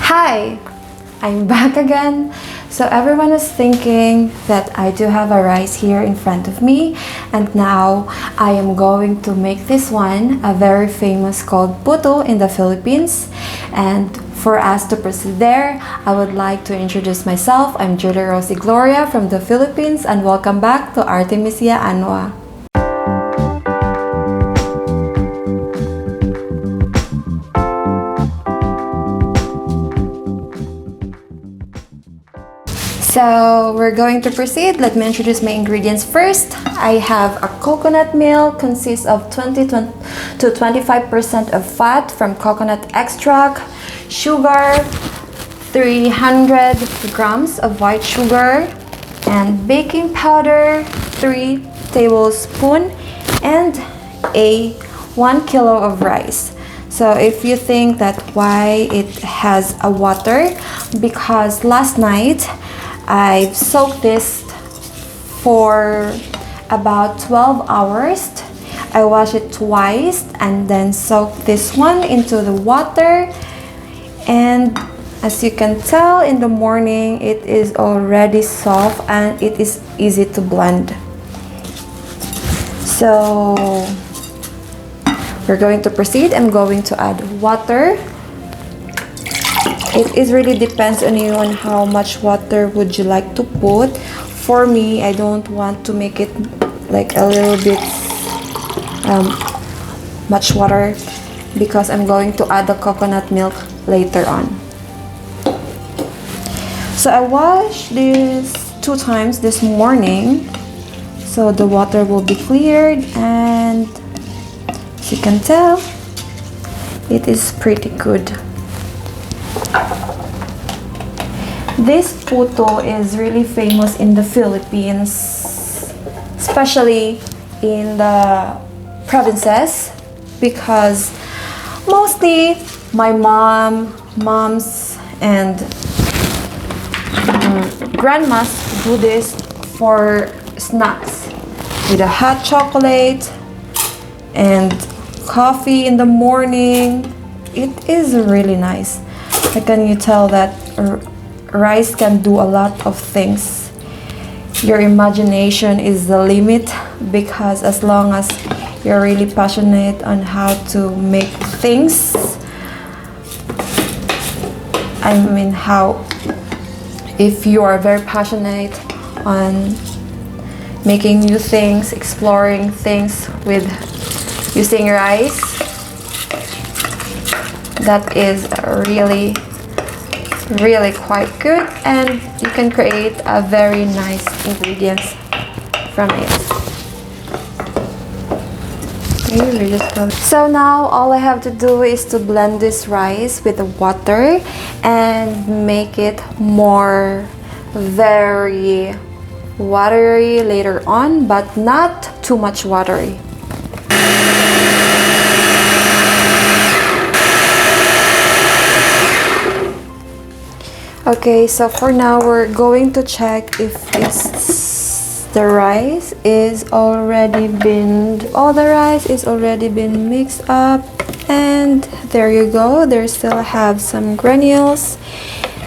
Hi! I'm back again. So everyone is thinking that I do have a rice here in front of me, and now I am going to make this one, a very famous called Puto in the Philippines. And for us to proceed there, I would like to introduce myself. I'm Julia Rosie Gloria from the Philippines, and welcome back to IInforMAJA Nasz. So we're going to proceed. Let me introduce my ingredients first. I have a coconut milk, consists of 20 to 25% of fat from coconut extract, sugar, 300 grams of white sugar, and baking powder, 3 tablespoons, and a 1 kilo of rice. So if you think that why it has a water, because last night I've soaked this for about 12 hours. I wash it twice and then soak this one into the water. And as you can tell, in the morning it is already soft and it is easy to blend. So we're going to proceed. I'm going to add water. It is really depends on you on how much water would you like to put. For me, I don't want to make it like a little bit much water because I'm going to add the coconut milk later on. So I washed this 2 times this morning, so the water will be cleared, and as you can tell, it is pretty good. This puto is really famous in the Philippines, especially in the provinces, because mostly my moms and grandmas do this for snacks with a hot chocolate and coffee in the morning. It is really nice. How can you tell that rice can do a lot of things? Your imagination is the limit, because as long as you're really passionate on how to make things, if you are very passionate on making new things, exploring things with using rice, that is really quite good, and you can create a very nice ingredients from it. So now all I have to do is to blend this rice with the water and make it more very watery later on, but not too much watery. Okay, so for now we're going to check if the rice is already been, all the rice is already been mixed up, and there you go, there still have some granules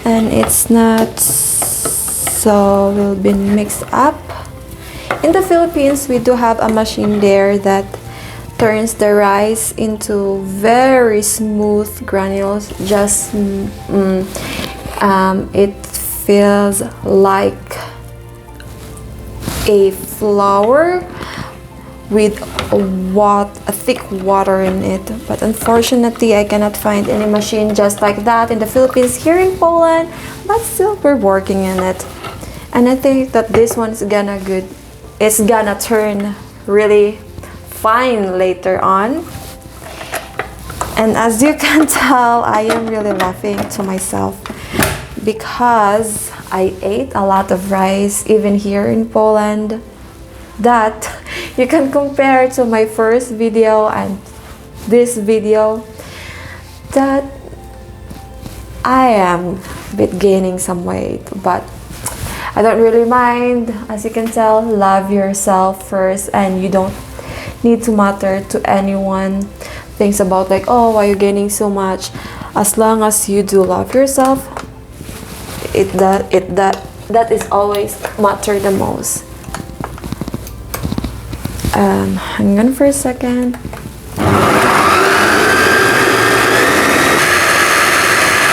and it's not so well been mixed up. In the Philippines we do have a machine there that turns the rice into very smooth granules, just it feels like a flour with a thick water in it. But unfortunately, I cannot find any machine just like that in the Philippines here in Poland. But still, we're working in it, and I think that this one is gonna good. It's gonna turn really fine later on. And as you can tell, I am really laughing to myself, because I ate a lot of rice even here in Poland, that you can compare to my first video and this video, that I am a bit gaining some weight, but I don't really mind. As you can tell, love yourself first, and you don't need to matter to anyone thinks about like, oh, why are you gaining so much. as long as you do love yourself, that is always matter the most. Hang on for a second.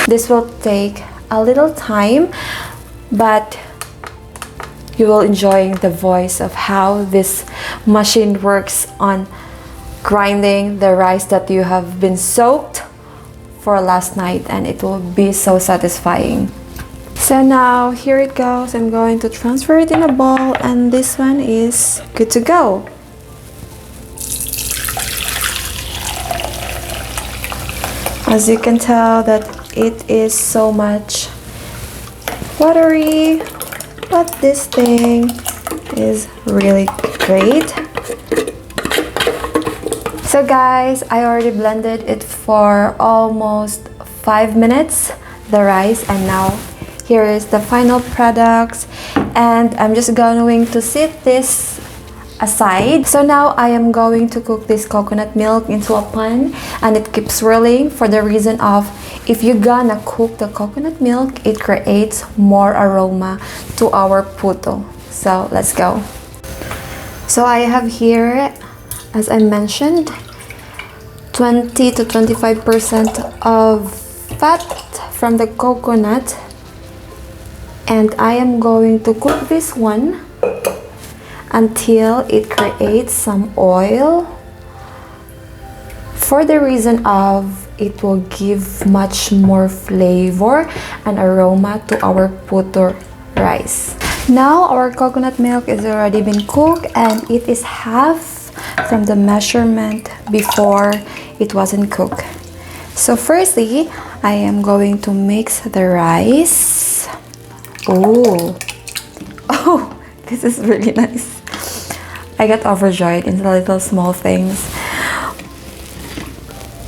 This will take a little time, but you will enjoy the voice of how this machine works on grinding the rice that you have been soaked for last night, and it will be so satisfying. So now here it goes. I'm going to transfer it in a bowl, and this one is good to go. As you can tell that it is so much watery, but this thing is really great. So guys, I already blended it for almost 5 minutes, the rice, and now here is the final products, and I'm just going to set this aside. So now I am going to cook this coconut milk into a pan, and it keeps swirling for the reason of, if you're gonna cook the coconut milk, it creates more aroma to our puto. So let's go. So I have here, as I mentioned, 20 to 25% of fat from the coconut, and I am going to cook this one until it creates some oil, for the reason of it will give much more flavor and aroma to our puto rice. Now our coconut milk is already been cooked, and it is half from the measurement before it wasn't cooked. So firstly, I am going to mix the rice. Oh, this is really nice. I got overjoyed in the little small things.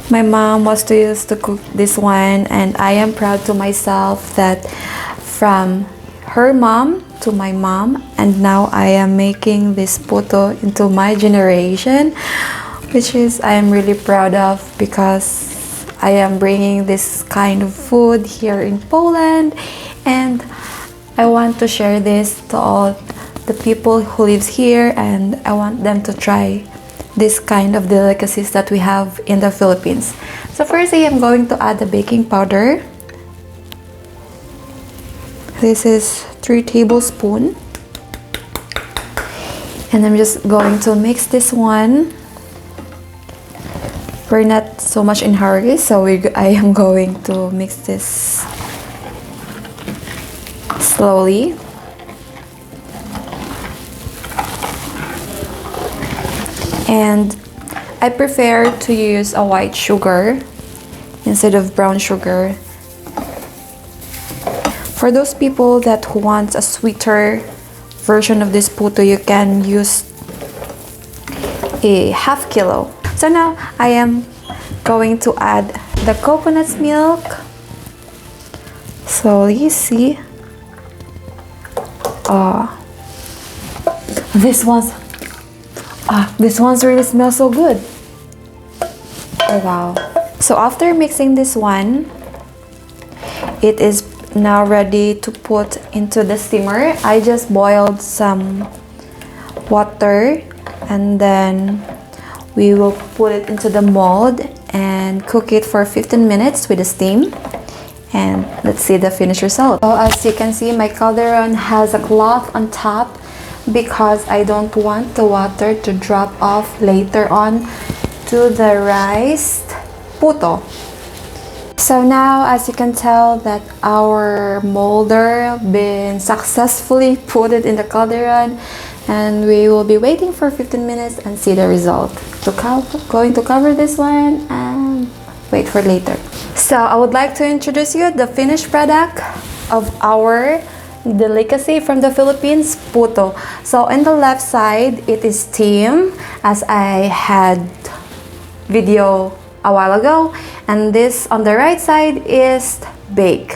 My mom was used to cook this one, and I am proud to myself that from her mom to my mom, and now I am making this puto into my generation, which is I am really proud of, because I am bringing this kind of food here in Poland, and I want to share this to all the people who lives here, and I want them to try this kind of delicacies that we have in the Philippines. So first I am going to add the baking powder. This is 3 tablespoons, and I'm just going to mix this one. We're not so much in hurry, so I am going to mix this slowly. And I prefer to use a white sugar instead of brown sugar. For those people that want a sweeter version of this puto, you can use a half kilo. So now I am going to add the coconut milk slowly. See, this one's really smells so good. Oh wow. So after mixing this one, it is now ready to put into the steamer. I just boiled some water, and then we will put it into the mold and cook it for 15 minutes with the steam. And let's see the finished result. So as you can see, my cauldron has a cloth on top because I don't want the water to drop off later on to the rice puto. So now, as you can tell, that our molder been successfully put it in the cauldron, and we will be waiting for 15 minutes and see the result. Going to cover this one and wait for later. So I would like to introduce you the finished product of our delicacy from the Philippines, puto. So in the left side, it is steam, as I had video a while ago, and this on the right side is bake.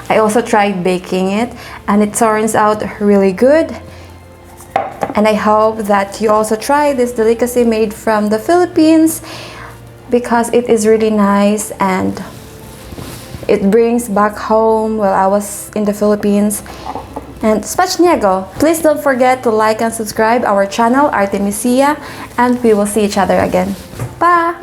I also tried baking it, and it turns out really good, and I hope that you also try this delicacy made from the Philippines, because it is really nice and it brings back home while I was in the Philippines. And smacznego! Please don't forget to like and subscribe our channel, Artemisia, and we will see each other again. Pa!